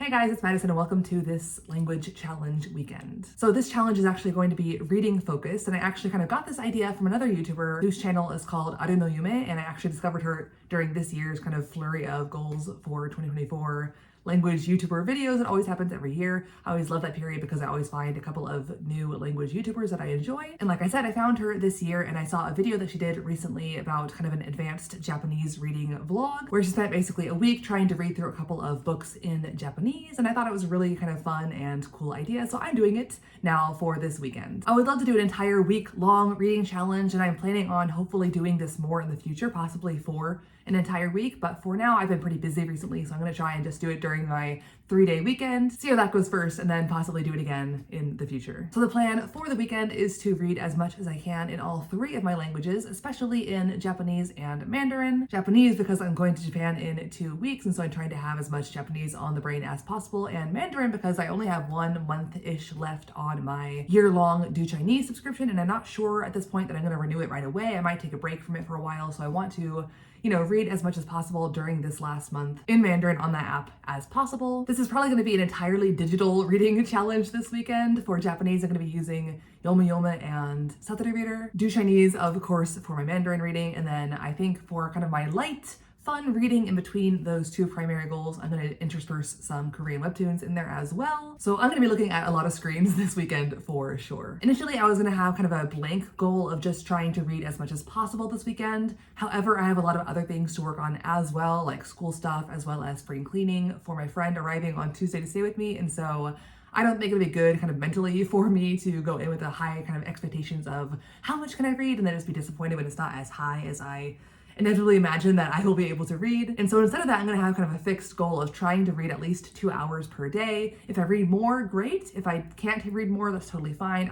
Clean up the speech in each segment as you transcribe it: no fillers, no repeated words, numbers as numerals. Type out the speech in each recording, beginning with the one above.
Hey guys, it's Madison and welcome to this language challenge weekend. So this challenge is actually going to be reading focused, and I actually kind of got this idea from another YouTuber whose channel is called Aru no Yume, and I actually discovered her during this year's kind of flurry of goals for 2024 language YouTuber videos. It always happens every year. I always love that period because I always find a couple of new language YouTubers that I enjoy. And like I said, I found her this year and I saw a video that she did recently about kind of an advanced Japanese reading vlog where she spent basically a week trying to read through a couple of books in Japanese, and I thought it was a really kind of fun and cool idea, so I'm doing it now for this weekend. I would love to do an entire week-long reading challenge, and I'm planning on hopefully doing this more in the future, possibly for an entire week, but for now I've been pretty busy recently, so I'm gonna try and just do it during my 3-day weekend, see how that goes first, and then possibly do it again in the future. So the plan for the weekend is to read as much as I can in all 3 of my languages, especially in Japanese and Mandarin. Japanese because I'm going to Japan in 2 weeks, and so I'm trying to have as much Japanese on the brain as possible, and Mandarin because I only have 1 month-ish left on my year-long Do Chinese subscription, and I'm not sure at this point that I'm gonna renew it right away. I might take a break from it for a while, so I want to read as much as possible during this last month in Mandarin on that app as possible. This is probably going to be an entirely digital reading challenge this weekend. For Japanese, I'm going to be using Yomu and Satori reader. Do Chinese, of course, for my Mandarin reading, and then I think for kind of my light fun reading in between those 2 primary goals, I'm going to intersperse some Korean webtoons in there as well. So I'm going to be looking at a lot of screens this weekend for sure. Initially, I was going to have kind of a blank goal of just trying to read as much as possible this weekend. However, I have a lot of other things to work on as well, like school stuff, as well as spring cleaning for my friend arriving on Tuesday to stay with me. And so I don't think it'll be good kind of mentally for me to go in with a high kind of expectations of how much can I read and then just be disappointed when it's not as high as I inevitably imagine that I will be able to read. And so instead of that, I'm going to have kind of a fixed goal of trying to read at least 2 hours per day. If I read more, great. If I can't read more, that's totally fine.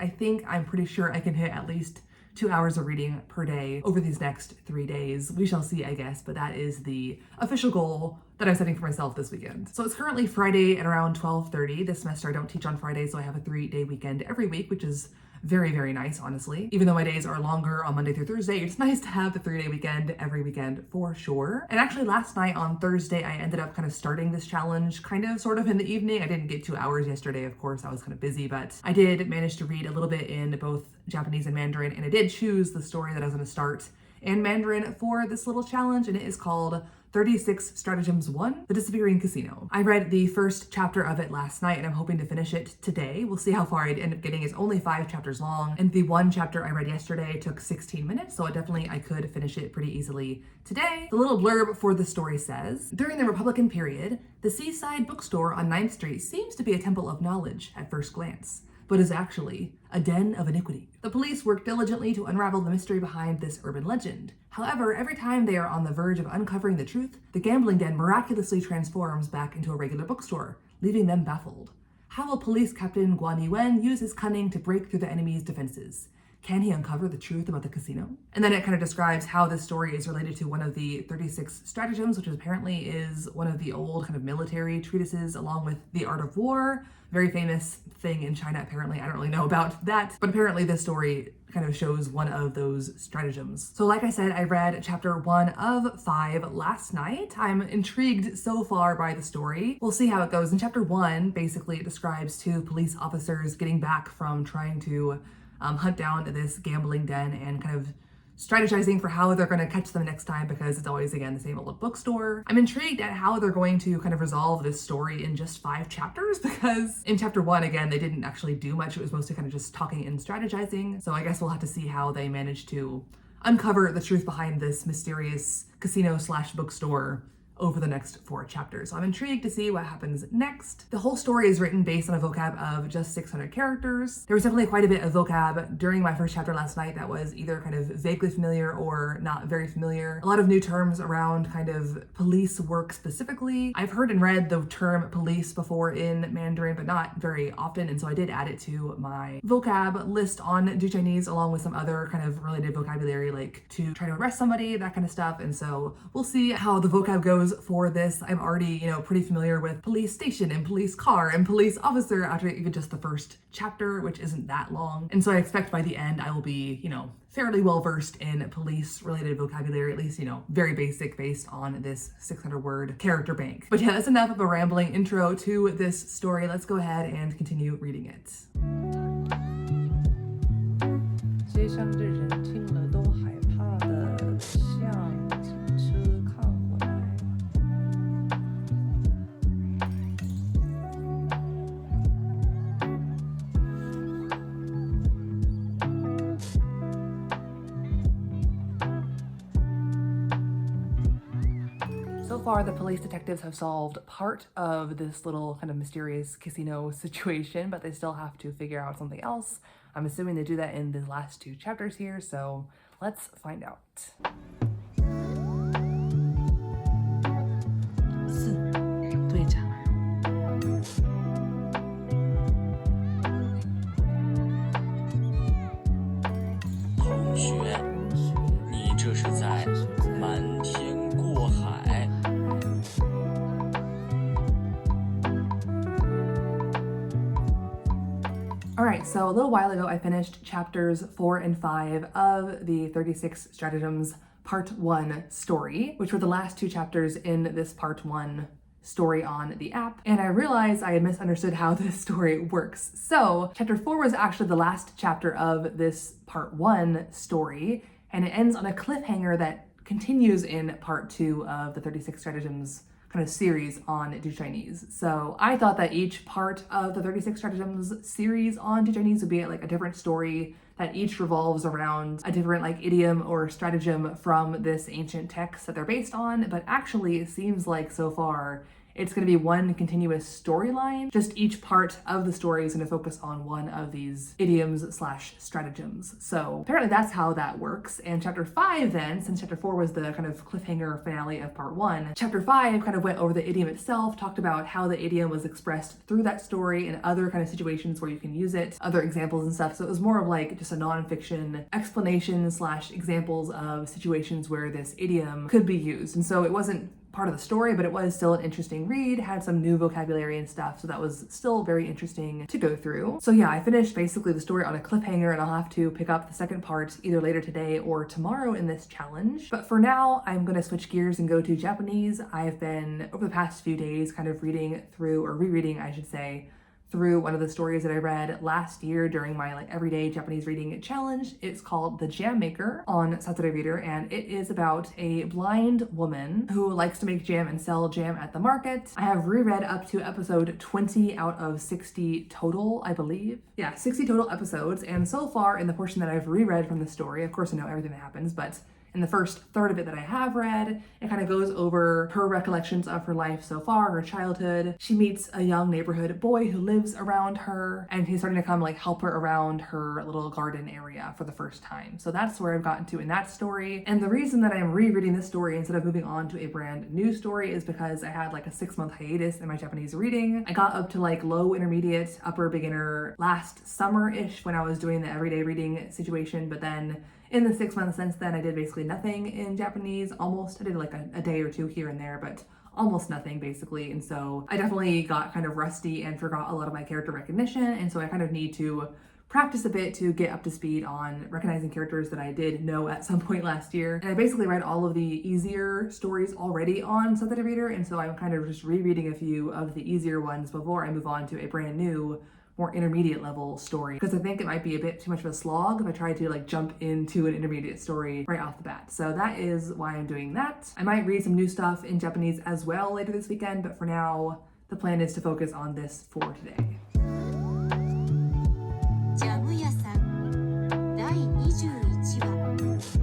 I'm pretty sure I can hit at least 2 hours of reading per day over these next 3 days. We shall see, I guess, but that is the official goal that I'm setting for myself this weekend. So it's currently Friday at around 12:30. This semester I don't teach on Fridays, so I have a 3-day weekend every week, which is very, very nice, honestly. Even though my days are longer on Monday through Thursday, it's nice to have the 3-day weekend every weekend for sure. And actually last night on Thursday, I ended up kind of starting this challenge kind of sort of in the evening. I didn't get 2 hours yesterday, of course, I was kind of busy, but I did manage to read a little bit in both Japanese and Mandarin, and I did choose the story that I was gonna start in Mandarin for this little challenge, and it is called 36 Strategems 1, The Disappearing Casino. I read the first chapter of it last night and I'm hoping to finish it today. We'll see how far I'd end up getting. It's only 5 chapters long, and the 1 chapter I read yesterday took 16 minutes, so I could finish it pretty easily today. The little blurb for the story says, during the Republican period, the seaside bookstore on 9th Street seems to be a temple of knowledge at first glance, but is actually a den of iniquity. The police work diligently to unravel the mystery behind this urban legend. However, every time they are on the verge of uncovering the truth, the gambling den miraculously transforms back into a regular bookstore, leaving them baffled. How will police captain Guan Yuan use his cunning to break through the enemy's defenses? Can he uncover the truth about the casino? And then it kind of describes how this story is related to one of the 36 Stratagems, which apparently is one of the old kind of military treatises along with The Art of War. Very famous thing in China, apparently. I don't really know about that, but apparently this story kind of shows one of those stratagems. So like I said, I read chapter 1 of 5 last night. I'm intrigued so far by the story. We'll see how it goes. In chapter 1, basically it describes 2 police officers getting back from trying to hunt down this gambling den and kind of strategizing for how they're going to catch them next time, because it's always, again, the same old bookstore. I'm intrigued at how they're going to kind of resolve this story in just 5 chapters, because in chapter 1, again, they didn't actually do much. It was mostly kind of just talking and strategizing. So I guess we'll have to see how they manage to uncover the truth behind this mysterious casino/bookstore over the next 4 chapters. So I'm intrigued to see what happens next. The whole story is written based on a vocab of just 600 characters. There was definitely quite a bit of vocab during my first chapter last night that was either kind of vaguely familiar or not very familiar. A lot of new terms around kind of police work specifically. I've heard and read the term police before in Mandarin, but not very often, and so I did add it to my vocab list on Do Chinese along with some other kind of related vocabulary, like to try to arrest somebody, that kind of stuff. And so we'll see how the vocab goes names for this. I'm already, pretty familiar with police station and police car and police officer after even just the first chapter, which isn't that long. And so I expect by the end I will be, fairly well versed in police related vocabulary, at least, very basic based on this 600-word character bank. But yeah, that's enough of a rambling intro to this story. Let's go ahead and continue reading it. 街上的人听了都害怕的向警车靠过来。So far, the police detectives have solved part of this little kind of mysterious casino situation, but they still have to figure out something else. I'm assuming they do that in the last 2 chapters here, so let's find out. 是队长。同学，你这是在瞒天过海。 Alright, so a little while ago I finished chapters 4 and 5 of the 36 Strategems Part 1 story, which were the last 2 chapters in this Part 1 story on the app, and I realized I had misunderstood how this story works. So chapter 4 was actually the last chapter of this Part 1 story, and it ends on a cliffhanger that continues in Part 2 of the 36 Stratagems kind of series on Do Chinese. So I thought that each part of the 36 Stratagems series on Do Chinese would be like a different story that each revolves around a different like idiom or stratagem from this ancient text that they're based on, but actually it seems like so far it's going to be one continuous storyline. Just each part of the story is going to focus on one of these idioms slash stratagems. So apparently that's how that works. And chapter 5 then, since chapter 4 was the kind of cliffhanger finale of part 1, chapter 5 kind of went over the idiom itself, talked about how the idiom was expressed through that story and other kind of situations where you can use it, other examples and stuff. So it was more of like just a nonfiction explanation slash examples of situations where this idiom could be used. And so it wasn't part of the story, but it was still an interesting read, had some new vocabulary and stuff, so that was still very interesting to go through. So yeah, I finished basically the story on a cliffhanger, and I'll have to pick up the second part either later today or tomorrow in this challenge. But for now, I'm gonna switch gears and go to Japanese. I've been, over the past few days, kind of reading through, or rereading, I should say, through one of the stories that I read last year during my like everyday Japanese reading challenge. It's called The Jam Maker on Satori Reader, and it is about a blind woman who likes to make jam and sell jam at the market. I have reread up to episode 20 out of 60 total, I believe. Yeah, 60 total episodes, and so far in the portion that I've reread from the story, of course I know everything that happens, but in the first third of it that I have read, it kind of goes over her recollections of her life so far, her childhood. She meets a young neighborhood boy who lives around her, and he's starting to come like help her around her little garden area for the first time. So that's where I've gotten to in that story. And the reason that I'm rereading this story instead of moving on to a brand new story is because I had like a 6-month hiatus in my Japanese reading. I got up to like low intermediate, upper beginner last summer-ish when I was doing the everyday reading situation, but then in the 6 months since then, I did basically nothing in Japanese, almost. I did like a day or two here and there, but almost nothing basically. And so I definitely got kind of rusty and forgot a lot of my character recognition. And so I kind of need to practice a bit to get up to speed on recognizing characters that I did know at some point last year. And I basically read all of the easier stories already on Satori Reader, and so I'm kind of just rereading a few of the easier ones before I move on to a brand new, more intermediate level story, because I think it might be a bit too much of a slog if I try to like jump into an intermediate story right off the bat. So that is why I'm doing that. I might read some new stuff in Japanese as well later this weekend, but for now, the plan is to focus on this for today. ジャム屋さん第21話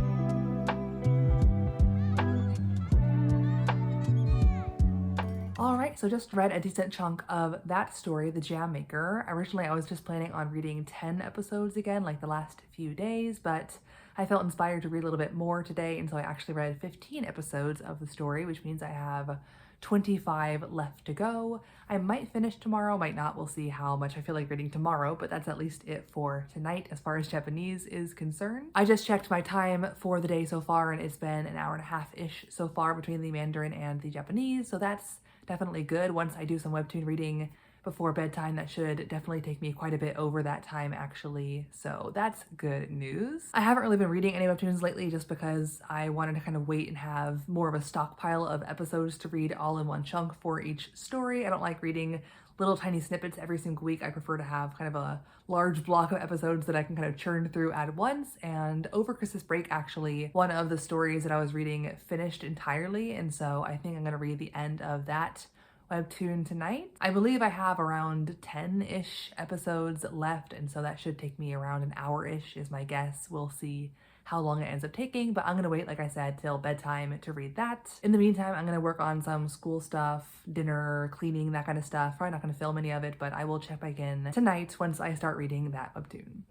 Alright, so just read a decent chunk of that story, The Jam Maker. Originally, I was just planning on reading 10 episodes again, like the last few days, but I felt inspired to read a little bit more today, and so I actually read 15 episodes of the story, which means I have 25 left to go. I might finish tomorrow, might not. We'll see how much I feel like reading tomorrow, but that's at least it for tonight as far as Japanese is concerned. I just checked my time for the day so far, and it's been an hour and a half-ish so far between the Mandarin and the Japanese, so that's definitely good. Once I do some Webtoon reading before bedtime, that should definitely take me quite a bit over that time actually, so that's good news. I haven't really been reading any Webtoons lately just because I wanted to kind of wait and have more of a stockpile of episodes to read all in one chunk for each story. I don't like reading little tiny snippets every single week. I prefer to have kind of a large block of episodes that I can kind of churn through at once. And over Christmas break, actually, one of the stories that I was reading finished entirely, and so I think I'm gonna read the end of that Webtoon tonight. I believe I have around 10-ish episodes left, and so that should take me around an hour-ish is my guess. We'll see how long it ends up taking, but I'm gonna wait, like I said, till bedtime to read that. In the meantime, I'm gonna work on some school stuff, dinner, cleaning, that kind of stuff. Probably not gonna film any of it, but I will check back in tonight once I start reading that Webtoon.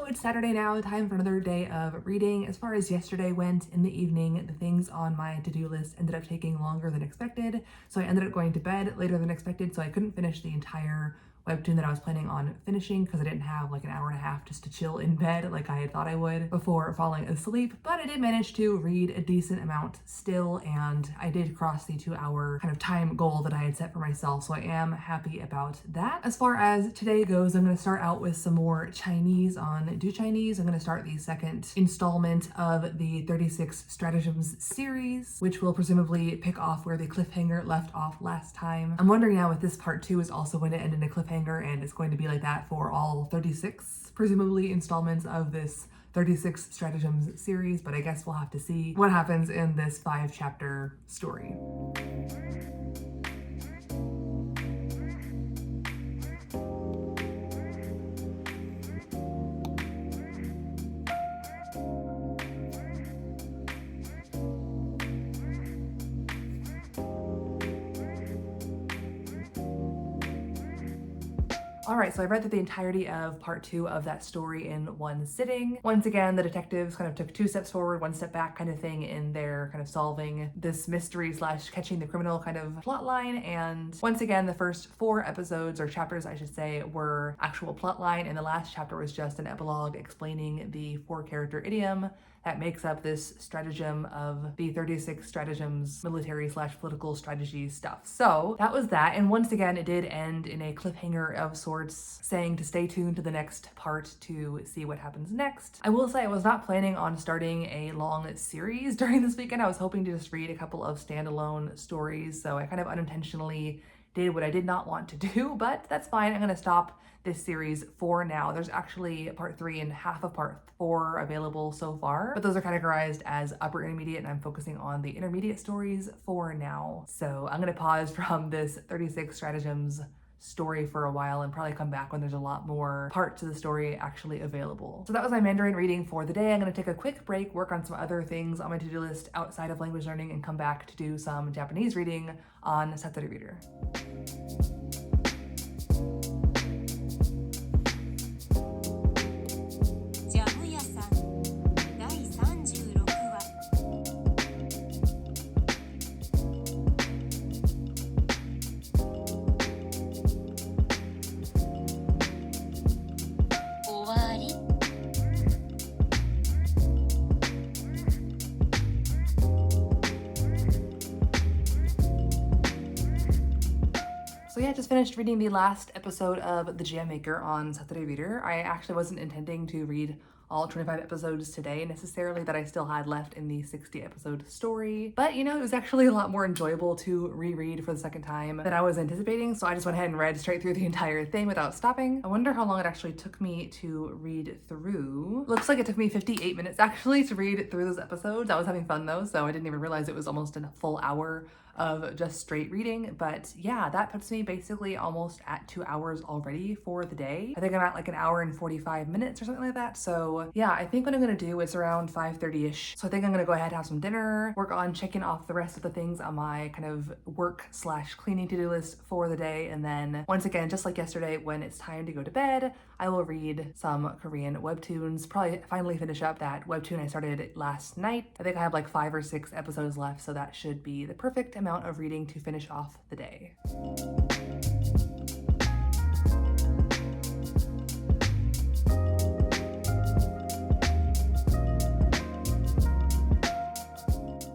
It's Saturday now, time for another day of reading. As far as yesterday went, in the evening, the things on my to-do list ended up taking longer than expected, so I ended up going to bed later than expected, so I couldn't finish the entire Webtoon that I was planning on finishing because I didn't have like an hour and a half just to chill in bed like I had thought I would before falling asleep. But I did manage to read a decent amount still, and I did cross the 2-hour kind of time goal that I had set for myself, so I am happy about that. As far as today goes, I'm going to start out with some more Chinese on Do Chinese. I'm going to start the second installment of the 36 Strategems series, which will presumably pick off where the cliffhanger left off last time. I'm wondering now if this part 2 is also going to end in a cliffhanger, and it's going to be like that for all 36 presumably installments of this 36 Strategems series, but I guess we'll have to see what happens in this 5-chapter story. Alright, so I read through the entirety of part 2 of that story in one sitting. Once again, the detectives kind of took 2 steps forward, 1 step back kind of thing in their kind of solving this mystery / catching the criminal kind of plot line. And once again, the first 4 episodes, or chapters I should say, were actual plot line, and the last chapter was just an epilogue explaining the 4-character idiom that makes up this stratagem of the 36 Strategems military / political strategy stuff. So that was that, and once again it did end in a cliffhanger of sorts, saying to stay tuned to the next part to see what happens next. I will say I was not planning on starting a long series during this weekend. I was hoping to just read a couple of standalone stories, so I kind of unintentionally did what I did not want to do, but that's fine. I'm gonna stop this series for now. There's actually part 3 and half of part 4 available so far, but those are categorized as upper intermediate, and I'm focusing on the intermediate stories for now. So I'm gonna pause from this 36 Strategems story for a while and probably come back when there's a lot more parts to the story actually available. So that was my Mandarin reading for the day. I'm gonna take a quick break, work on some other things on my to-do list outside of language learning, and come back to do some Japanese reading on Satori Reader. So yeah, I just finished reading the last episode of The Jam Maker on Satori Reader. I actually wasn't intending to read all 25 episodes today necessarily that I still had left in the 60 episode story, but you know, it was actually a lot more enjoyable to reread for the second time than I was anticipating, so I just went ahead and read straight through the entire thing without stopping. I wonder how long it actually took me to read through. Looks like it took me 58 minutes actually to read through those episodes. I was having fun though, so I didn't even realize it was almost a full hour of just straight reading. But yeah, that puts me basically almost at 2 hours already for the day. I think I'm at like an hour and 45 minutes or something like that. So So yeah, I think what I'm gonna do is around 5:30ish. So I think I'm gonna go ahead and have some dinner, work on checking off the rest of the things on my kind of work/cleaning to-do list for the day. And then once again, just like yesterday, when it's time to go to bed, I will read some Korean webtoons, probably finally finish up that webtoon I started last night. I think I have like 5 or 6 episodes left, so that should be the perfect amount of reading to finish off the day.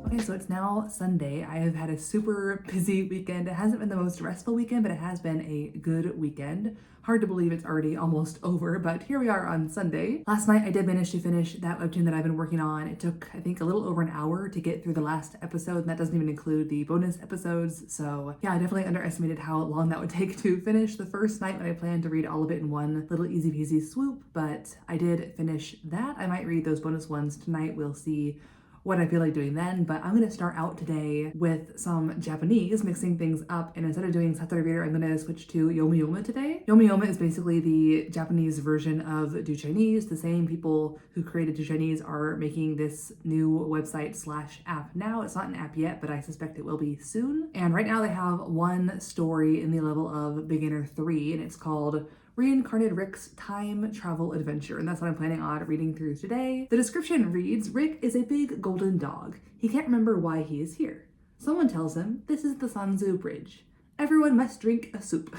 Okay, so it's now Sunday. I have had a super busy weekend. It hasn't been the most restful weekend, but it has been a good weekend. Hard to believe it's already almost over, but here we are on Sunday. Last night I did manage to finish that webtoon that I've been working on. It took, I think, a little over an hour to get through the last episode, and that doesn't even include the bonus episodes. So yeah, I definitely underestimated how long that would take to finish the first night when I planned to read all of it in one little easy peasy swoop, but I did finish that. I might read those bonus ones tonight. We'll see what I feel like doing then, but I'm gonna start out today with some Japanese, mixing things up, and instead of doing Satori, I'm gonna switch to Yomu today. Yomu is basically the Japanese version of Do Chinese. The same people who created Do Chinese are making this new website/app now. It's not an app yet, but I suspect it will be soon. And right now they have one story in the level of Beginner 3, and it's called Reincarnated Rick's Time Travel Adventure, and that's what I'm planning on reading through today. The description reads, Rick is a big golden dog. He can't remember why he is here. Someone tells him this is the Sanzu Bridge. Everyone must drink a soup.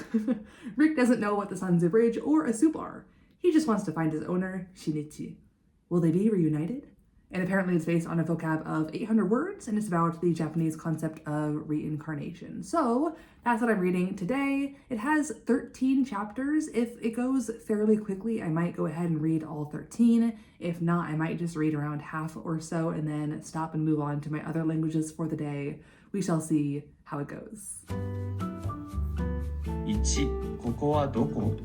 Rick doesn't know what the Sanzu Bridge or a soup are. He just wants to find his owner, Shinichi. Will they be reunited? And apparently it's based on a vocab of 800 words, and it's about the Japanese concept of reincarnation. So that's what I'm reading today. It has 13 chapters. If it goes fairly quickly, I might go ahead and read all 13. If not, I might just read around half or so and then stop and move on to my other languages for the day. We shall see how it goes. 1. ここはどこ?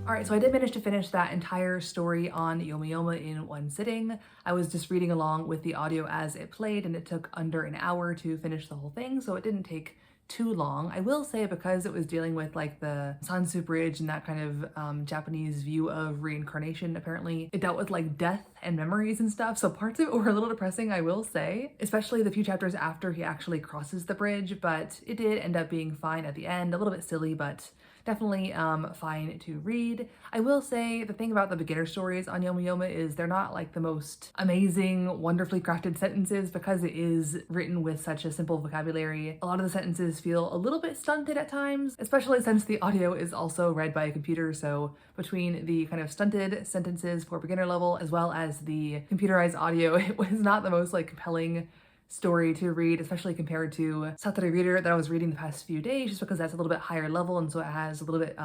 Alright, so I did manage to finish that entire story on Yomu in one sitting. I was just reading along with the audio as it played, and it took under an hour to finish the whole thing, so it didn't take too long. I will say, because it was dealing with like the Sanzu Bridge and that kind of Japanese view of reincarnation, apparently it dealt with like death and memories and stuff, so parts of it were a little depressing, I will say, especially the few chapters after he actually crosses the bridge, but it did end up being fine at the end. A little bit silly, but definitely fine to read. I will say the thing about the beginner stories on Yomu is they're not like the most amazing, wonderfully crafted sentences, because it is written with such a simple vocabulary. A lot of the sentences feel a little bit stunted at times, especially since the audio is also read by a computer. So between the kind of stunted sentences for beginner level as well as the computerized audio, it was not the most like compelling story to read, especially compared to Satori that I was reading the past few days, just because that's a little bit higher level, and so it has a little bit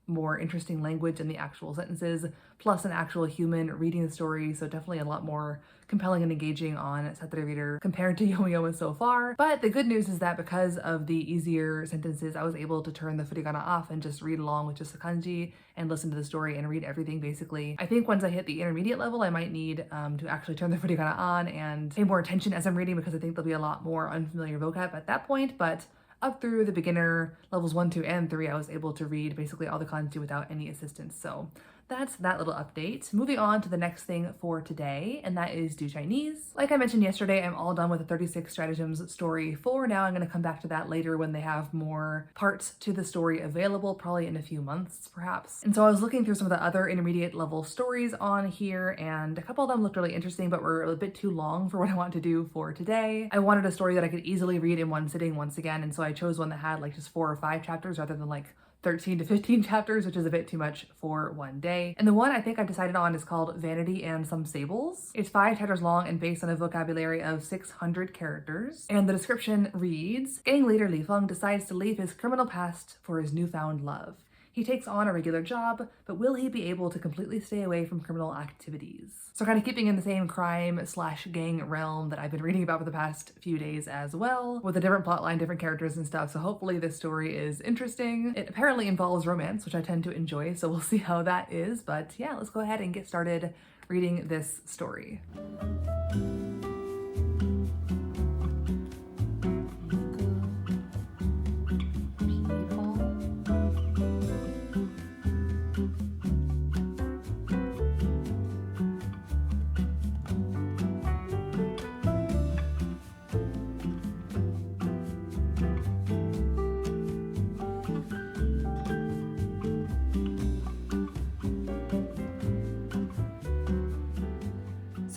more interesting language in the actual sentences, plus an actual human reading the story, so definitely a lot more compelling and engaging on Satori compared to Yomu so far. But the good news is that because of the easier sentences, I was able to turn the furigana off and just read along with just the kanji and listen to the story and read everything basically. I think once I hit the intermediate level, I might need to actually turn the furigana on and pay more attention as I'm reading, because I think there'll be a lot more unfamiliar vocab at that point. But up through the beginner levels 1, 2, and 3, I was able to read basically all the kanji without any assistance. So that's that little update. Moving on to the next thing for today, and that is Do Chinese. Like I mentioned yesterday, I'm all done with the 36 Strategems story for now. I'm going to come back to that later when they have more parts to the story available, probably in a few months perhaps. And so I was looking through some of the other intermediate level stories on here, and a couple of them looked really interesting but were a bit too long for what I want to do for today. I wanted a story that I could easily read in one sitting once again, and so I chose one that had like just 4 or 5 chapters rather than like 13 to 15 chapters, which is a bit too much for one day. And the one I think I've decided on is called Vanity and Some Sables. It's 5 chapters long and based on a vocabulary of 600 characters. And the description reads, gang leader Li Feng decides to leave his criminal past for his newfound love. He takes on a regular job, but will he be able to completely stay away from criminal activities? So kind of keeping in the same crime/gang realm that I've been reading about for the past few days as well, with a different plotline, different characters and stuff. So hopefully this story is interesting. It apparently involves romance, which I tend to enjoy, so we'll see how that is. But yeah, let's go ahead and get started reading this story.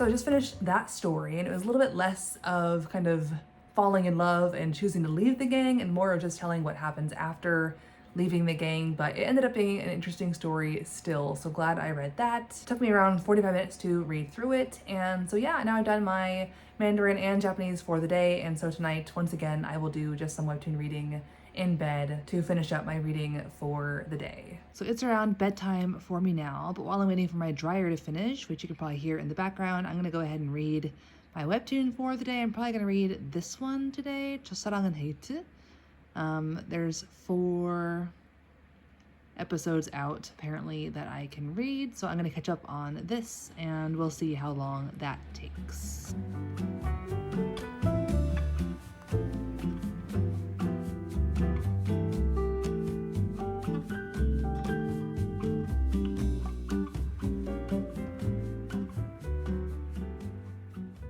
So I just finished that story, and it was a little bit less of kind of falling in love and choosing to leave the gang and more of just telling what happens after leaving the gang, but it ended up being an interesting story still, so glad I read that. It took me around 45 minutes to read through it, and so yeah, now I've done my Mandarin and Japanese for the day, and so tonight, once again, I will do just some webtoon reading in bed to finish up my reading for the day. So it's around bedtime for me now, but while I'm waiting for my dryer to finish, which you can probably hear in the background, I'm gonna go ahead and read my webtoon for the day. I'm probably gonna read this one today, 첫사랑은. There's 4 episodes out apparently that I can read, so I'm gonna catch up on this and we'll see how long that takes.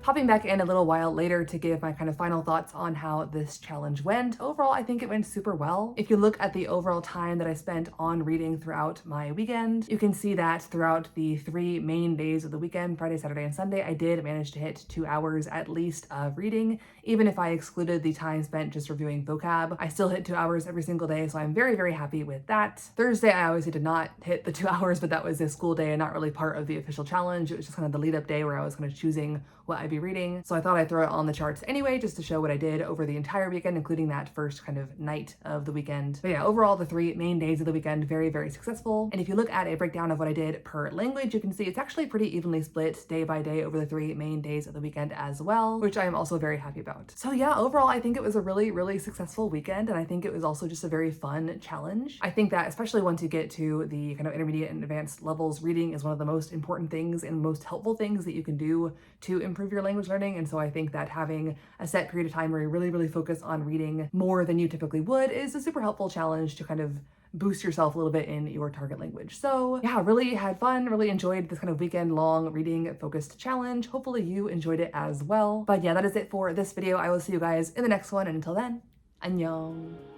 Popping back in a little while later to give my kind of final thoughts on how this challenge went. Overall, I think it went super well. If you look at the overall time that I spent on reading throughout my weekend, you can see that throughout the 3 main days of the weekend, Friday, Saturday, and Sunday, I did manage to hit 2 hours at least of reading. Even if I excluded the time spent just reviewing vocab, I still hit 2 hours every single day, so I'm very, very happy with that. Thursday, I obviously did not hit the 2 hours, but that was a school day and not really part of the official challenge. It was just kind of the lead up day where I was kind of choosing what I'd be reading. So I thought I'd throw it on the charts anyway, just to show what I did over the entire weekend, including that first kind of night of the weekend. But yeah, overall, the 3 main days of the weekend, very, very successful. And if you look at a breakdown of what I did per language, you can see it's actually pretty evenly split day by day over the 3 main days of the weekend as well, which I am also very happy about. So yeah, overall, I think it was a really, really successful weekend. And I think it was also just a very fun challenge. I think that especially once you get to the kind of intermediate and advanced levels, reading is one of the most important things and most helpful things that you can do to improve your language learning. And so I think that having a set period of time where you really, really focus on reading more than you typically would is a super helpful challenge to kind of boost yourself a little bit in your target language. So yeah, really had fun, really enjoyed this kind of weekend long reading focused challenge. Hopefully you enjoyed it as well. But yeah, that is it for this video. I will see you guys in the next one. And until then, annyeong.